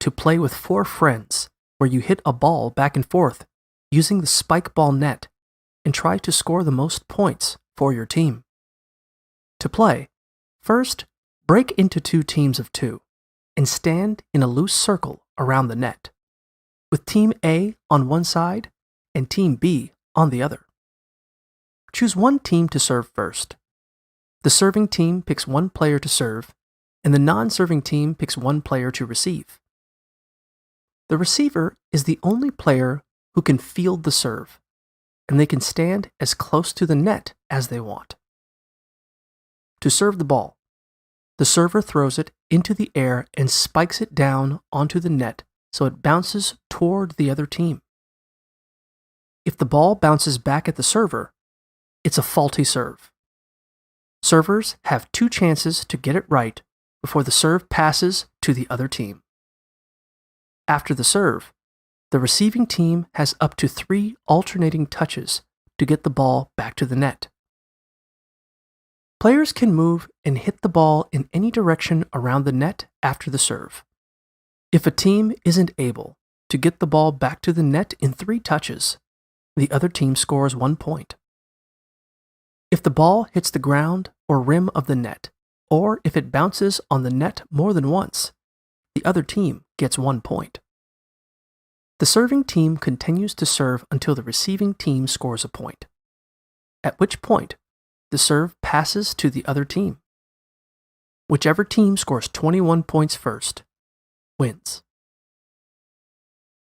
to play with 4 friends, where you hit a ball back and forth using the Spikeball net and try to score the most points for your team. To play, first, break into 2 teams of 2 and stand in a loose circle around the net, with Team A on one side and Team B on the other. Choose one team to serve first. The serving team picks one player to serve, and the non-serving team picks one player to receive. The receiver is the only player who can field the serve, and they can stand as close to the net as they want. To serve the ball, the server throws it into the air and spikes it down onto the net so it bounces toward the other team. If the ball bounces back at the server, it's a faulty serve. Servers have 2 chances to get it right before the serve passes to the other team. After the serve, the receiving team has up to 3 alternating touches to get the ball back to the net. Players can move and hit the ball in any direction around the net after the serve. If a team isn't able to get the ball back to the net in 3 touches, the other team scores 1 point. If the ball hits the ground or rim of the net, or if it bounces on the net more than once, the other team gets 1 point. The serving team continues to serve until the receiving team scores a point, at which point the serve passes to the other team. Whichever team scores 21 points first wins.